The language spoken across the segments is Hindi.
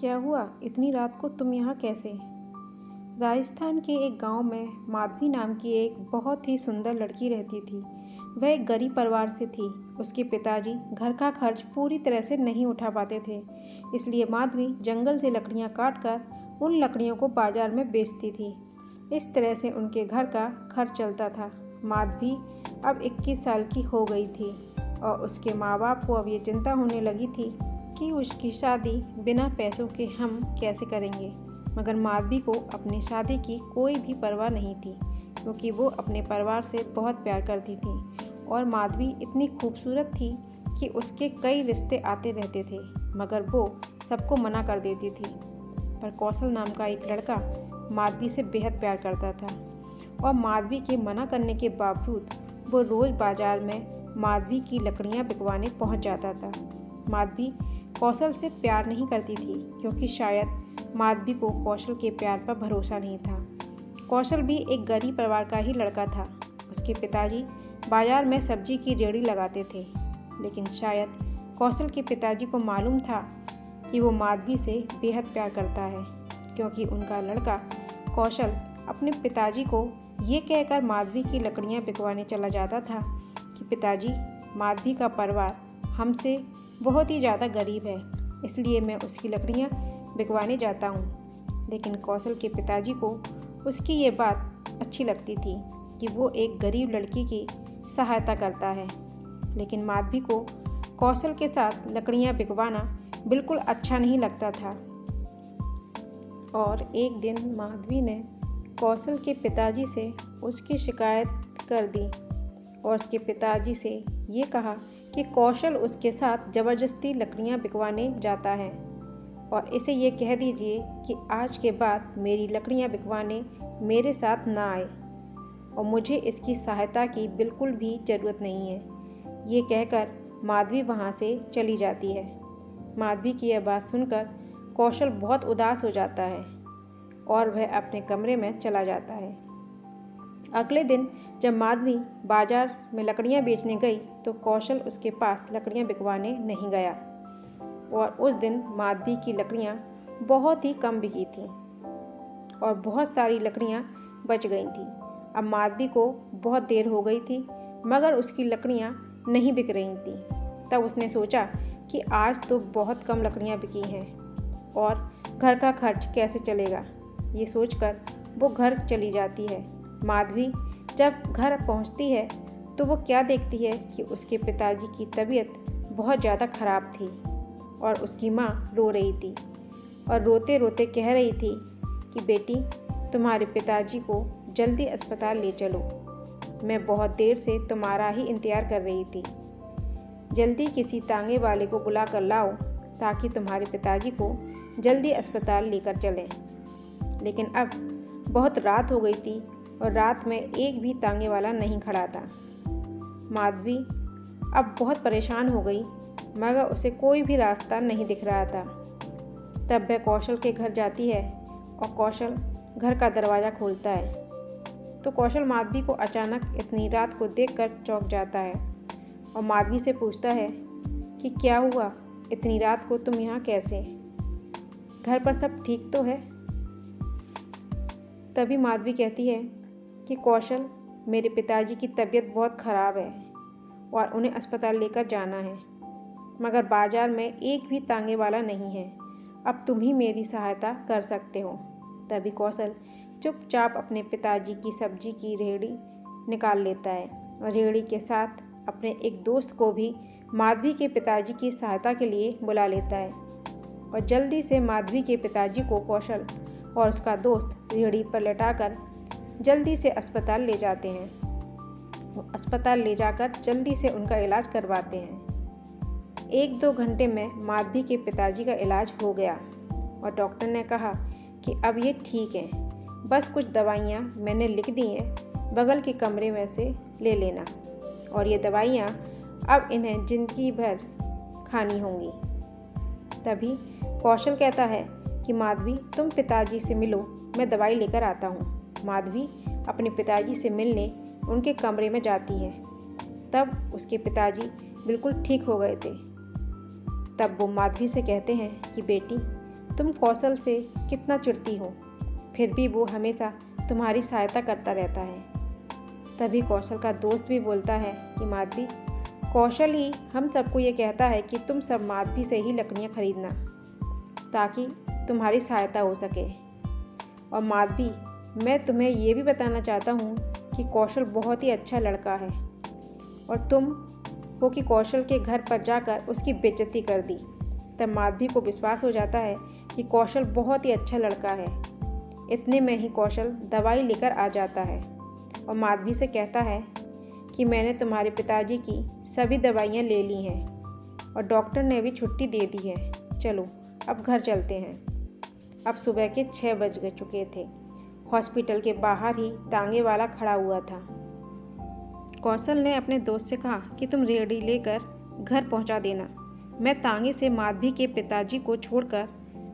क्या हुआ? इतनी रात को तुम यहाँ कैसे? राजस्थान के एक गांव में माधवी नाम की एक बहुत ही सुंदर लड़की रहती थी। वह एक गरीब परिवार से थी। उसके पिताजी घर का खर्च पूरी तरह से नहीं उठा पाते थे, इसलिए माधवी जंगल से लकड़ियाँ काट कर उन लकड़ियों को बाजार में बेचती थी। इस तरह से उनके घर का खर्च चलता था। माधवी अब 21 साल की हो गई थी और उसके माँ बाप को अब ये चिंता होने लगी थी कि उसकी शादी बिना पैसों के हम कैसे करेंगे। मगर माधवी को अपनी शादी की कोई भी परवाह नहीं थी, क्योंकि वो अपने परिवार से बहुत प्यार करती थी और माधवी इतनी खूबसूरत थी कि उसके कई रिश्ते आते रहते थे, मगर वो सबको मना कर देती थी। पर कौशल नाम का एक लड़का माधवी से बेहद प्यार करता था और माधवी के मना करने के बावजूद वो रोज़ बाजार में माधवी की लकड़ियाँ बिकवाने पहुँच जाता था। माधवी कौशल से प्यार नहीं करती थी, क्योंकि शायद माधवी को कौशल के प्यार पर भरोसा नहीं था। कौशल भी एक गरीब परिवार का ही लड़का था। उसके पिताजी बाजार में सब्जी की रेहड़ी लगाते थे, लेकिन शायद कौशल के पिताजी को मालूम था कि वो माधवी से बेहद प्यार करता है, क्योंकि उनका लड़का कौशल अपने पिताजी को ये कहकर माधवी की लकड़ियाँ बिकवाने चला जाता था कि पिताजी, माधवी का परिवार हमसे बहुत ही ज़्यादा गरीब है, इसलिए मैं उसकी लकड़ियाँ बिकवाने जाता हूँ। लेकिन कौशल के पिताजी को उसकी ये बात अच्छी लगती थी कि वो एक गरीब लड़की की सहायता करता है। लेकिन माधवी को कौशल के साथ लकड़ियाँ बिकवाना बिल्कुल अच्छा नहीं लगता था। और एक दिन माधवी ने कौशल के पिताजी से उसकी शिकायत कर दी और उसके पिताजी से ये कहा कि कौशल उसके साथ ज़बरदस्ती लकड़ियाँ बिकवाने जाता है और इसे ये कह दीजिए कि आज के बाद मेरी लकड़ियाँ बिकवाने मेरे साथ ना आए और मुझे इसकी सहायता की बिल्कुल भी ज़रूरत नहीं है। ये कहकर माधवी वहाँ से चली जाती है। माधवी की यह बात सुनकर कौशल बहुत उदास हो जाता है और वह अपने कमरे में चला जाता है। अगले दिन जब माधवी बाजार में लकड़ियाँ बेचने गई तो कौशल उसके पास लकड़ियाँ बिकवाने नहीं गया और उस दिन माधवी की लकड़ियाँ बहुत ही कम बिकी थीं और बहुत सारी लकड़ियाँ बच गई थीं। अब माधवी को बहुत देर हो गई थी, मगर उसकी लकड़ियाँ नहीं बिक रही थीं। तब उसने सोचा कि आज तो बहुत कम लकड़ियाँ बिकी हैं और घर का खर्च कैसे चलेगा। ये सोचकर वो घर चली जाती है। माधवी जब घर पहुंचती है तो वो क्या देखती है कि उसके पिताजी की तबीयत बहुत ज़्यादा ख़राब थी और उसकी माँ रो रही थी और रोते रोते कह रही थी कि बेटी, तुम्हारे पिताजी को जल्दी अस्पताल ले चलो। मैं बहुत देर से तुम्हारा ही इंतज़ार कर रही थी। जल्दी किसी तांगे वाले को बुला कर लाओ ताकि तुम्हारे पिताजी को जल्दी अस्पताल लेकर चलें। लेकिन अब बहुत रात हो गई थी और रात में एक भी तांगे वाला नहीं खड़ा था। माधवी अब बहुत परेशान हो गई, मगर उसे कोई भी रास्ता नहीं दिख रहा था। तब वह कौशल के घर जाती है और कौशल घर का दरवाज़ा खोलता है तो कौशल माधवी को अचानक इतनी रात को देखकर चौंक जाता है और माधवी से पूछता है कि क्या हुआ, इतनी रात को तुम यहाँ कैसे? घर पर सब ठीक तो है? तभी माधवी कहती है कि कौशल, मेरे पिताजी की तबीयत बहुत ख़राब है और उन्हें अस्पताल लेकर जाना है, मगर बाज़ार में एक भी तांगे वाला नहीं है। अब तुम ही मेरी सहायता कर सकते हो। तभी कौशल चुपचाप अपने पिताजी की सब्जी की रेहड़ी निकाल लेता है और रेहड़ी के साथ अपने एक दोस्त को भी माधवी के पिताजी की सहायता के लिए बुला लेता है और जल्दी से माधवी के पिताजी को कौशल और उसका दोस्त रेहड़ी पर लटाकर जल्दी से अस्पताल ले जाते हैं। वो अस्पताल ले जाकर जल्दी से उनका इलाज करवाते हैं। 1-2 घंटे में माधवी के पिताजी का इलाज हो गया और डॉक्टर ने कहा कि अब ये ठीक है, बस कुछ दवाइयाँ मैंने लिख दी हैं, बगल के कमरे में से ले लेना और ये दवाइयाँ अब इन्हें ज़िंदगी भर खानी होंगी। तभी कौशल कहता है कि माधवी, तुम पिताजी से मिलो, मैं दवाई लेकर आता हूँ। माधवी अपने पिताजी से मिलने उनके कमरे में जाती है। तब उसके पिताजी बिल्कुल ठीक हो गए थे। तब वो माधवी से कहते हैं कि बेटी, तुम कौशल से कितना चिढ़ती हो, फिर भी वो हमेशा तुम्हारी सहायता करता रहता है। तभी कौशल का दोस्त भी बोलता है कि माधवी, कौशल ही हम सबको ये कहता है कि तुम सब माधवी से ही लकड़ियाँ खरीदना ताकि तुम्हारी सहायता हो सके। और माधवी, मैं तुम्हें ये भी बताना चाहता हूँ कि कौशल बहुत ही अच्छा लड़का है और तुम हो कि कौशल के घर पर जाकर उसकी बेइज्जती कर दी। तब माधवी को विश्वास हो जाता है कि कौशल बहुत ही अच्छा लड़का है। इतने में ही कौशल दवाई लेकर आ जाता है और माधवी से कहता है कि मैंने तुम्हारे पिताजी की सभी दवाइयाँ ले ली हैं और डॉक्टर ने भी छुट्टी दे दी है। चलो अब घर चलते हैं। अब सुबह के 6 बज चुके थे। हॉस्पिटल के बाहर ही तांगे वाला खड़ा हुआ था। कौशल ने अपने दोस्त से कहा कि तुम रेहड़ी लेकर घर पहुंचा देना, मैं तांगे से माधवी के पिताजी को छोड़कर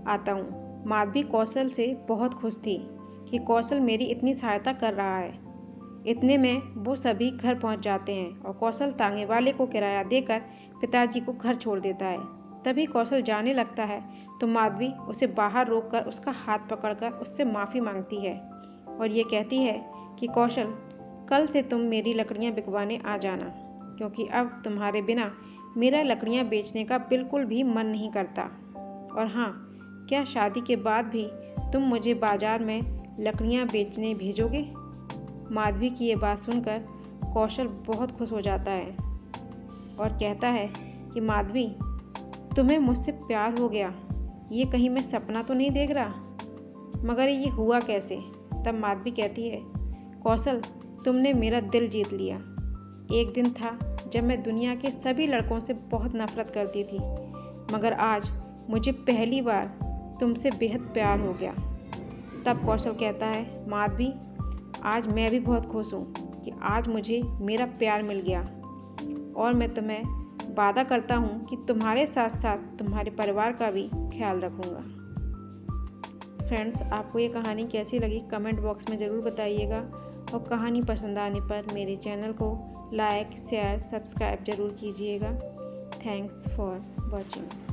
आता हूं। माधवी कौशल से बहुत खुश थी कि कौशल मेरी इतनी सहायता कर रहा है। इतने में वो सभी घर पहुंच जाते हैं और कौशल तांगे वाले को किराया देकर पिताजी को घर छोड़ देता है। तभी कौशल जाने लगता है तो माधवी उसे बाहर रोककर उसका हाथ पकड़कर उससे माफ़ी मांगती है और ये कहती है कि कौशल, कल से तुम मेरी लकड़ियाँ बिकवाने आ जाना, क्योंकि अब तुम्हारे बिना मेरा लकड़ियाँ बेचने का बिल्कुल भी मन नहीं करता। और हाँ, क्या शादी के बाद भी तुम मुझे बाज़ार में लकड़ियाँ बेचने भेजोगे? माधवी की ये बात सुनकर कौशल बहुत खुश हो जाता है और कहता है कि माधवी, तुम्हें मुझसे प्यार हो गया, ये कहीं मैं सपना तो नहीं देख रहा, मगर ये हुआ कैसे? तब माधवी कहती है, कौशल, तुमने मेरा दिल जीत लिया। एक दिन था जब मैं दुनिया के सभी लड़कों से बहुत नफरत करती थी, मगर आज मुझे पहली बार तुमसे बेहद प्यार हो गया। तब कौशल कहता है, माधवी, आज मैं भी बहुत खुश हूँ कि आज मुझे मेरा प्यार मिल गया और मैं तुम्हें वादा करता हूँ कि तुम्हारे साथ साथ तुम्हारे परिवार का भी ख्याल रखूँगा। फ्रेंड्स, आपको ये कहानी कैसी लगी कमेंट बॉक्स में ज़रूर बताइएगा और कहानी पसंद आने पर मेरे चैनल को लाइक, शेयर, सब्सक्राइब ज़रूर कीजिएगा। Thanks for watching.